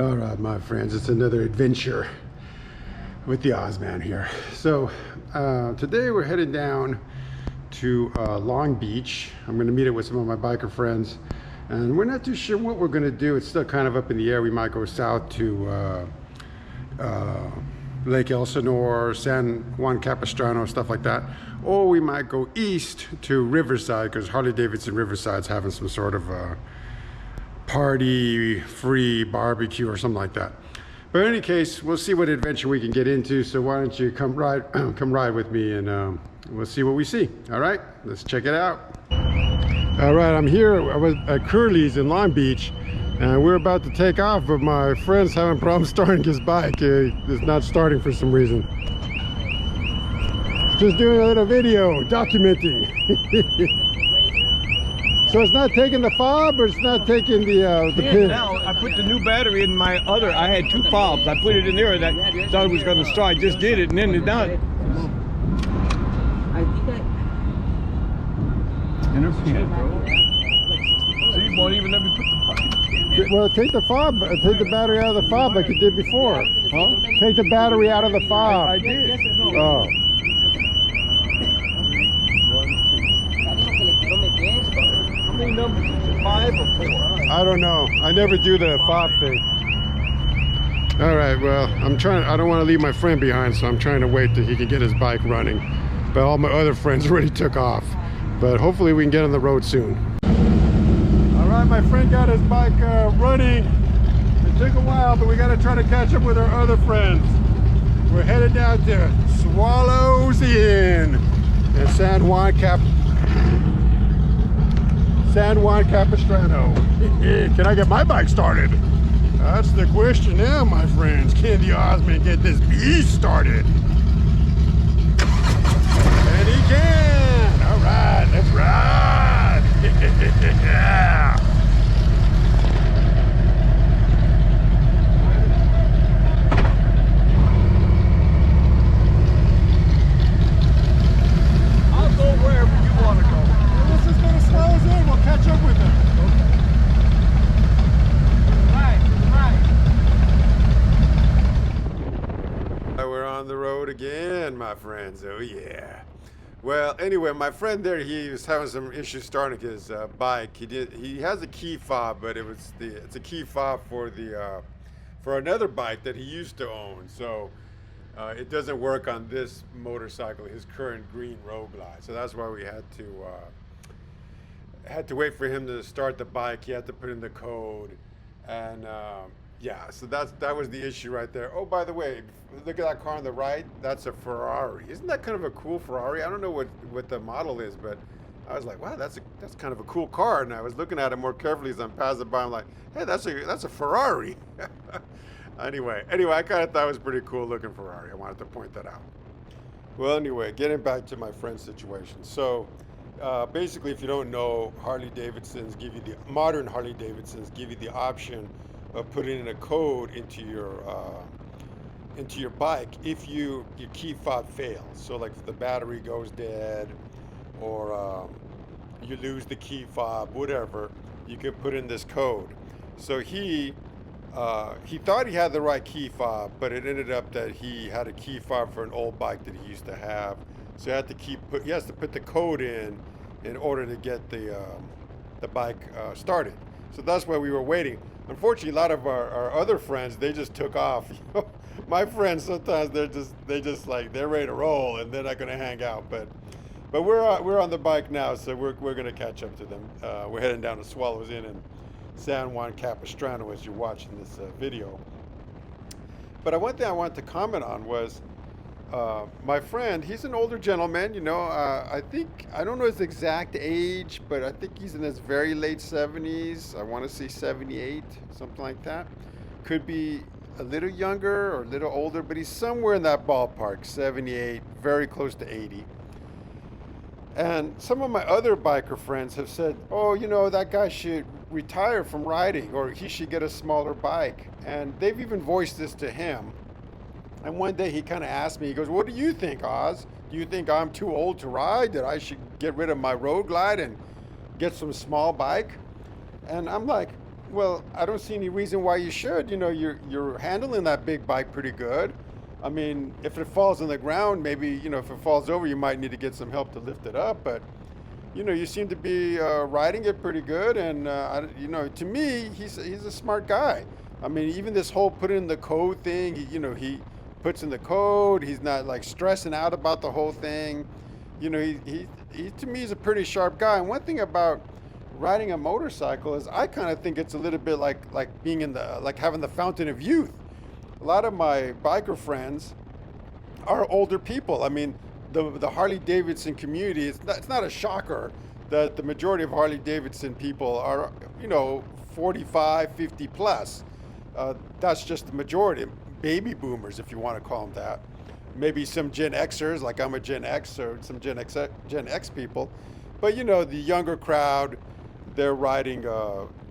All right, my friends, it's another adventure with the Ozman here. So today we're headed down to Long Beach. I'm going to meet up with some of my biker friends, and we're not too sure what we're going to do. It's still kind of up in the air. We might go south to Lake Elsinore, San Juan Capistrano, stuff like that, or we might go east to Riverside, because Harley-Davidson Riverside's having some sort of party free barbecue or something like that. But in any case, we'll see what adventure we can get into. So why don't you come ride with me, and we'll see what we see. All right, let's check it out. All right, I'm here at Curly's in Long Beach, and we're about to take off, but my friend's having problems starting his bike. It's not starting for some reason. Just doing a little video documenting. So it's not taking the fob, or it's not taking the pin? Now, I put the new battery in my other. I had two fobs. I put it in there, and I thought it was going to start. I just did it, and then it done. Interpin, bro. So you won't even let me put the. Well, take the fob, take the battery out of the fob like you did before. Huh? Take the battery out of the fob. I did. Oh. How many numbers is it? 5 or 4? I don't know. I never do the fob thing. All right, well, I don't want to leave my friend behind, so I'm trying to wait till he can get his bike running. But all my other friends already took off. But hopefully we can get on the road soon. All right, my friend got his bike running. It took a while, but we got to try to catch up with our other friends. We're headed down to Swallows Inn in San Juan Capistrano. Can I get my bike started? That's the question now, my friends. Can the Ozman get this beast started? And he can! All right, let's ride! Yeah. I'll go wherever you want to go. Let's just go to Swallows Inn. We'll catch up with him. We're on the road again, my friends. Oh yeah. Well, anyway, my friend there, he was having some issues starting his bike. He has a key fob, but it's a key fob for another bike that he used to own. So it doesn't work on this motorcycle, his current green Road Glide. So that's why we had to wait for him to start the bike. He had to put in the code, and yeah, so that was the issue right there. Oh, by the way, look at that car on the right. That's a Ferrari. Isn't that kind of a cool Ferrari? I don't know what the model is, but I was like, wow, that's kind of a cool car. And I was looking at it more carefully as I'm passing by. I'm like, hey, that's a Ferrari. Anyway, I kind of thought it was pretty cool looking Ferrari. I wanted to point that out. Well, anyway, getting back to my friend's situation. So basically, if you don't know, modern Harley-Davidsons give you the option of putting in a code into your bike if your key fob fails. So like if the battery goes dead, or you lose the key fob, whatever, you can put in this code. So he thought he had the right key fob, but it ended up that he had a key fob for an old bike that he used to have. So he has to put the code in order to get the bike started. So that's why we were waiting. Unfortunately, a lot of our other friends, they just took off. My friends, sometimes they're ready to roll and they're not going to hang out. But we're on the bike now, so we're going to catch up to them. We're heading down to Swallows Inn in San Juan Capistrano as you're watching this video. But one thing I wanted to comment on was my friend. He's an older gentleman, I don't know his exact age, but I think he's in his very late 70s. I want to say 78, something like that. Could be a little younger or a little older, but he's somewhere in that ballpark, 78, very close to 80. And some of my other biker friends have said, oh, that guy should retire from riding, or he should get a smaller bike. And they've even voiced this to him. And one day he kind of asked me, he goes, what do you think, Oz? Do you think I'm too old to ride, that I should get rid of my Road Glide and get some small bike? And I'm like, Well, I don't see any reason why you should. You know, you're handling that big bike pretty good. I mean, if it falls on the ground, maybe, you know, if it falls over, you might need to get some help to lift it up. But, you know, you seem to be riding it pretty good. And, you know, to me, he's a smart guy. I mean, even this whole put in the code thing, you know, he puts in the code. He's not like stressing out about the whole thing. You know, he to me is a pretty sharp guy. And one thing about riding a motorcycle is I kind of think it's a little bit like being in the like having the fountain of youth. A lot of my biker friends are older people. I mean, the Harley-Davidson community, it's not a shocker that the majority of Harley-Davidson people are, you know, 45, 50 plus. That's just the majority. Baby boomers, if you want to call them that. Maybe some Gen Xers, like I'm a Gen X, or some Gen X people. But, you know, the younger crowd, they're riding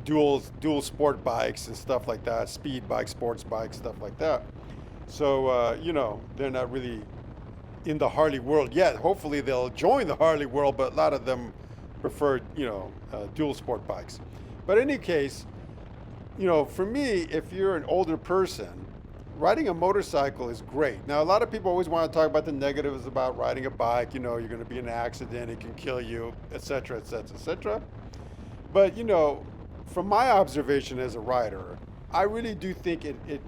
dual sport bikes and stuff like that, speed bikes, sports bikes, stuff like that. So, you know, they're not really in the Harley world yet. Hopefully they'll join the Harley world, but a lot of them prefer, you know, dual sport bikes. But in any case, you know, for me, if you're an older person, riding a motorcycle is great. Now, a lot of people always want to talk about the negatives about riding a bike. You know, you're going to be in an accident, it can kill you, etc., etc., etc. But, you know, from my observation as a rider, I really do think it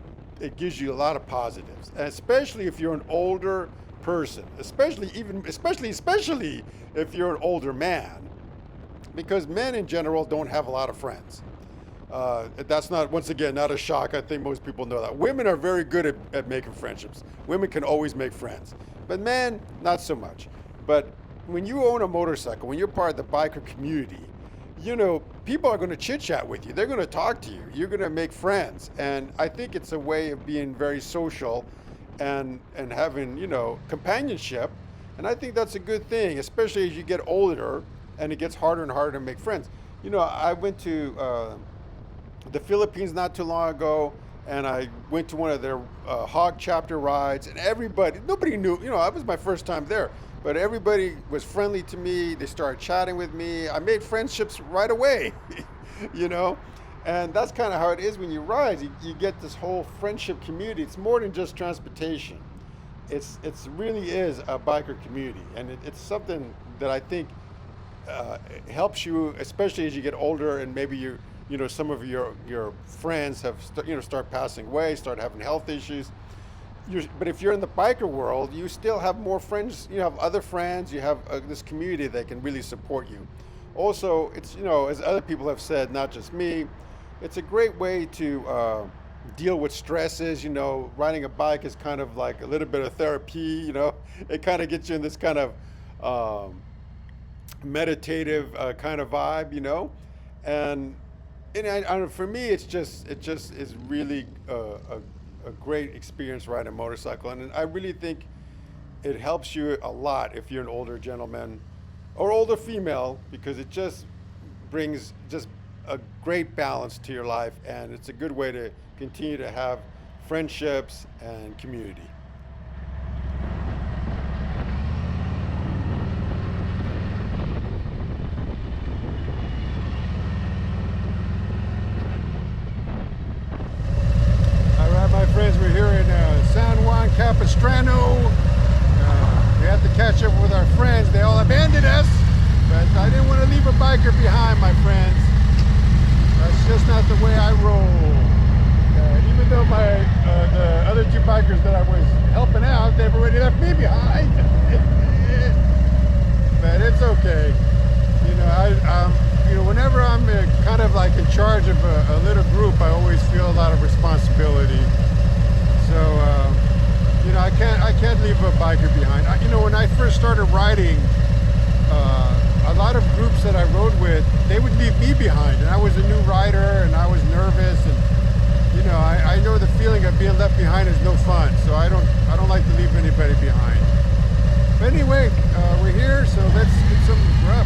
gives you a lot of positives, and especially if you're an older person, especially if you're an older man, because men in general don't have a lot of friends. That's not, once again, not a shock. I think most people know that. Women are very good at making friendships. Women can always make friends, but men, not so much. But when you own a motorcycle, when you're part of the biker community, you know, people are going to chit chat with you. They're going to talk to you. You're going to make friends. And I think it's a way of being very social and having, you know, companionship. And I think that's a good thing, especially as you get older and it gets harder and harder to make friends. You know, I went to the Philippines not too long ago, and I went to one of their hog chapter rides, and nobody knew, you know, that was my first time there. But everybody was friendly to me. They started chatting with me. I made friendships right away, you know? And that's kind of how it is when you ride. You get this whole friendship community. It's more than just transportation. It's really is a biker community. And it's something that I think helps you, especially as you get older and maybe you know, some of your friends have, start passing away, start having health issues. But if you're in the biker world, you still have more friends. You have other friends. You have this community that can really support you. Also, it's, you know, as other people have said, not just me, it's a great way to deal with stresses. You know, riding a bike is kind of like a little bit of therapy. You know, it kind of gets you in this kind of meditative kind of vibe. You know, and for me, it just is really a great experience riding a motorcycle, and I really think it helps you a lot if you're an older gentleman or older female, because it just brings just a great balance to your life, and it's a good way to continue to have friendships and community. Friends, we're here in San Juan Capistrano. We had to catch up with our friends. They all abandoned us, but I didn't want to leave a biker behind, my friends. That's just not the way I roll. Even though the other two bikers that I was helping out, they've already left me behind. But it's okay. You know, whenever I'm kind of like in charge of a little group, I always feel a lot of responsibility. So, you know, I can't leave a biker behind. You know, when I first started riding, a lot of groups that I rode with, they would leave me behind, and I was a new rider, and I was nervous, and you know, I know the feeling of being left behind is no fun. So I don't like to leave anybody behind. But anyway, we're here, so let's get some grub.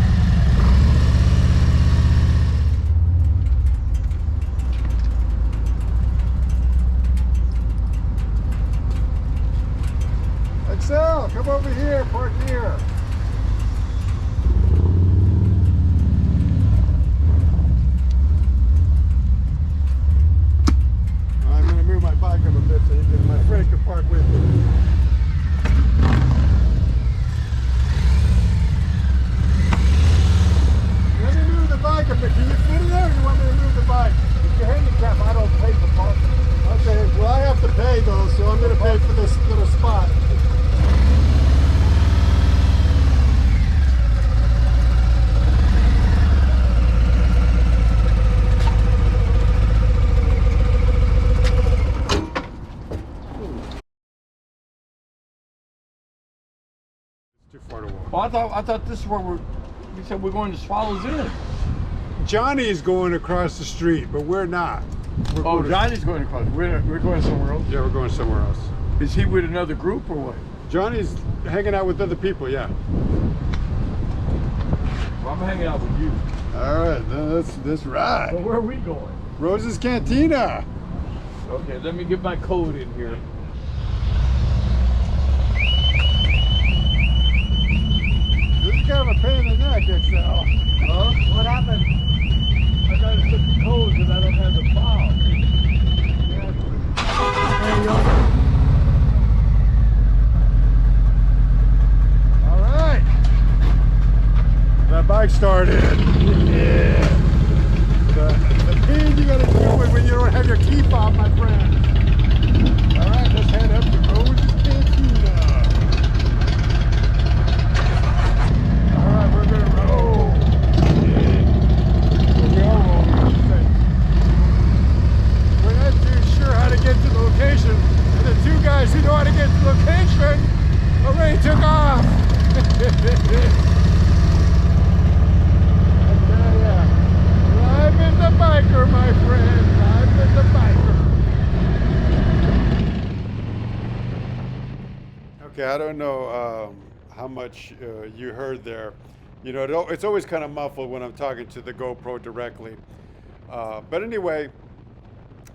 Excel, come over here, park here. Gary can park with me. Let me move the bike a bit. Can you fit in there, or do you want me to move the bike? If you're handicapped, I don't pay for parking. Okay, well I have to pay though, so I'm going to pay for this little spot. Too far to walk. Well, I thought this is where we said we're going to Swallows Inn. Johnny's going across the street, but we're not. Oh, Johnny's going across. We're going somewhere else. Yeah, we're going somewhere else. Is he with another group or what? Johnny's hanging out with other people, yeah. Well, I'm hanging out with you. All right, let's ride. So where are we going? Rose's Cantina. Okay, let me get my code in here. This is kind of a pain in the neck, XL. Huh? What happened? I gotta put the code because I don't have the file. There you go. All right. That bike started. Yeah. The pain you gotta deal with when you don't have your key fob, my friend. All right, let's head up to Rose's Cantina. All right, we're gonna roll. We're not too sure how to get to the location, and the two guys who know how to get to the location already took off. I've been the biker, my friend. I've been the biker. Okay, I don't know how much you heard there. You know, it's always kind of muffled when I'm talking to the GoPro directly. But anyway,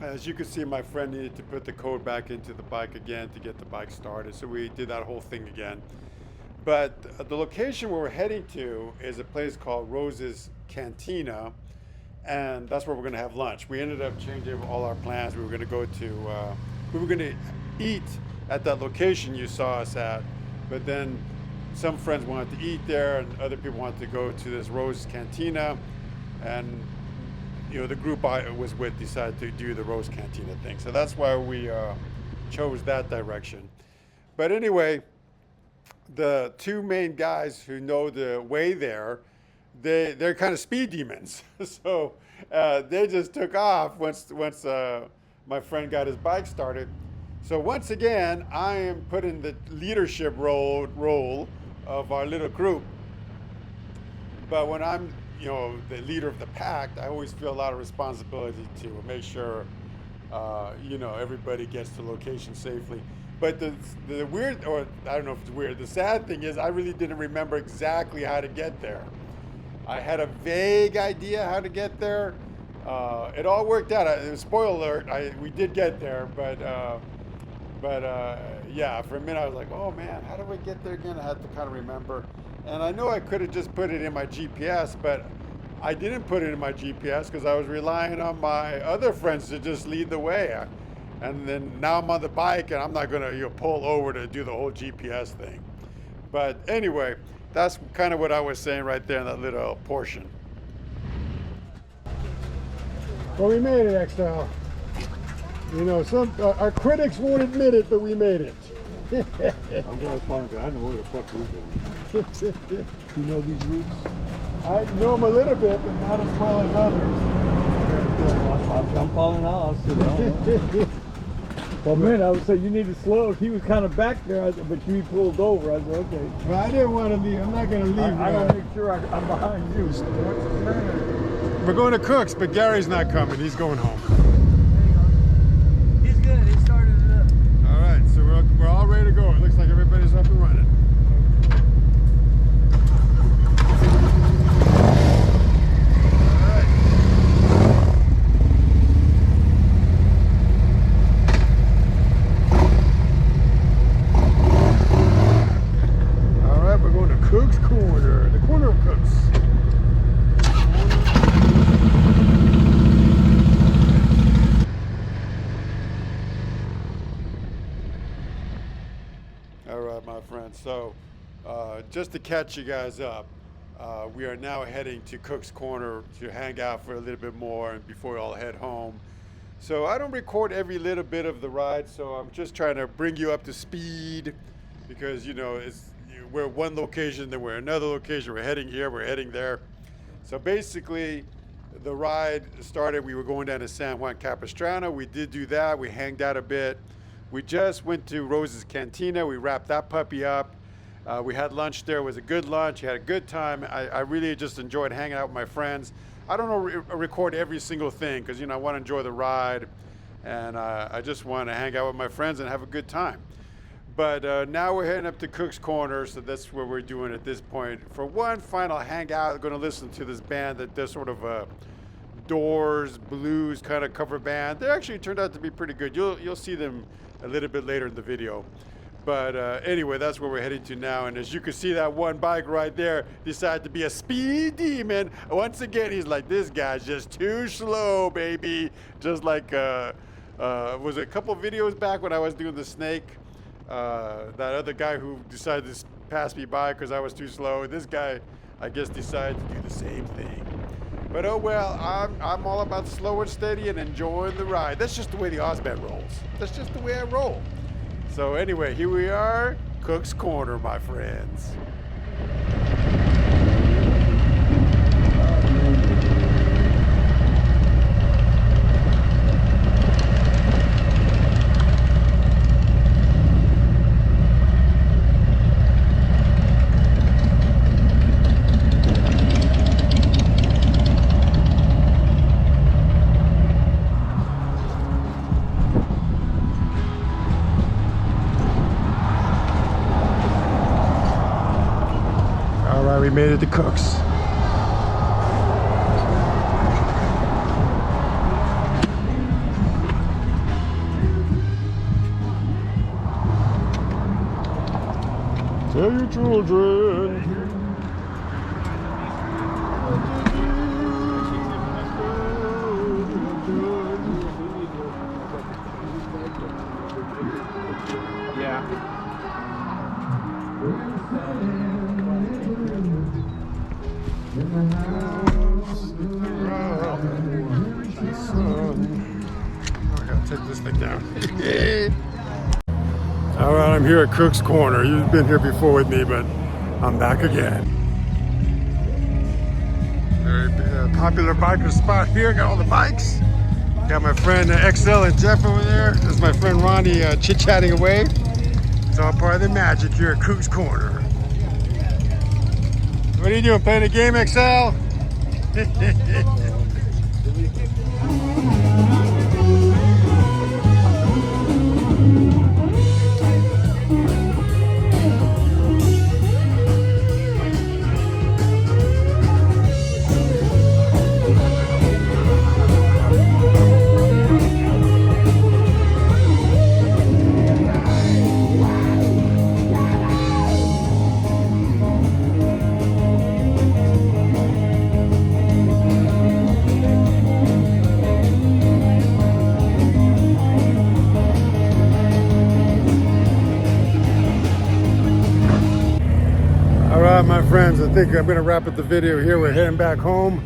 as you can see, my friend needed to put the code back into the bike again to get the bike started. So we did that whole thing again. But the location where we're heading to is a place called Rose's Cantina. And that's where we're going to have lunch. We ended up changing all our plans. We were going to go to, we were going to eat at that location you saw us at. But then some friends wanted to eat there, and other people wanted to go to this Rose Cantina. And you know, the group I was with decided to do the Rose Cantina thing. So that's why we chose that direction. But anyway, the two main guys who know the way there, they're kind of speed demons. So they just took off once my friend got his bike started. So once again, I am put in the leadership role of our little group. But when I'm, you know, the leader of the pack, I always feel a lot of responsibility to make sure, you know, everybody gets to location safely. But the weird, or I don't know if it's weird, the sad thing is I really didn't remember exactly how to get there. I had a vague idea how to get there. It all worked out. Spoiler alert, we did get there, but yeah, for a minute I was like, oh man, how do I get there again? I had to kind of remember. And I know I could have just put it in my GPS, but I didn't put it in my GPS because I was relying on my other friends to just lead the way. And then now I'm on the bike and I'm not gonna pull over to do the whole GPS thing. But anyway, that's kind of what I was saying right there in that little portion. Well, we made it, XL. You know, our critics won't admit it, but we made it. I'm gonna find it. I know where the fuck we're going. You know these routes? I know them a little bit, but not as well as others. I'm falling out. I'll sit down. Well, man, I would say you need to slow. He was kind of back there, but you pulled over. I said, okay. Well, I didn't want to leave. I'm not going to leave. I gotta make sure I'm behind you. We're going to Cook's, but Gary's not coming. He's going home. He's good. He started it up. All right, so we're all ready to go. It looks like everybody's up and running. Cook's Corner, the corner of Cook's. All right, my friends. So, just to catch you guys up, we are now heading to Cook's Corner to hang out for a little bit more and before we all head home. So I don't record every little bit of the ride, so I'm just trying to bring you up to speed because, we're at one location, then we're at another location, we're heading here, we're heading there. So basically, the ride started, we were going down to San Juan Capistrano. We did do that, we hanged out a bit. We just went to Rose's Cantina, we wrapped that puppy up. We had lunch there, it was a good lunch, had a good time. I really just enjoyed hanging out with my friends. I don't record every single thing because, I want to enjoy the ride and I just want to hang out with my friends and have a good time. But now we're heading up to Cook's Corner, so that's what we're doing at this point. For one final hangout, I'm going to listen to this band that does sort of a Doors, blues kind of cover band. They actually turned out to be pretty good. You'll see them a little bit later in the video. But anyway, that's where we're heading to now. And as you can see, that one bike right there decided to be a speed demon. Once again, he's like, this guy's just too slow, baby. Just like, was it a couple videos back when I was doing the snake? That other guy who decided to pass me by because I was too slow. This guy, I guess, decided to do the same thing. But oh well, I'm all about slow and steady and enjoying the ride. That's just the way the Ozman rolls. That's just the way I roll. So anyway, here we are, Cook's Corner, my friends. We made it to Cook's. Tell your children. Yeah. I gotta take this thing down. All right, I'm here at Cook's Corner. You've been here before with me, but I'm back again. Very popular biker spot here. Got all the bikes. Got my friend XL and Jeff over there. There's my friend Ronnie chit-chatting away. It's all part of the magic here at Cook's Corner. What are you doing, playing a game, XL? My friends, I think I'm going to wrap up the video here. We're heading back home.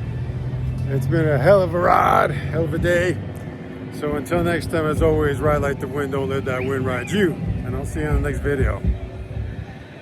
It's been a hell of a ride, hell of a day. So until next time, as always, ride like the wind, don't let that wind ride you. And I'll see you in the next video.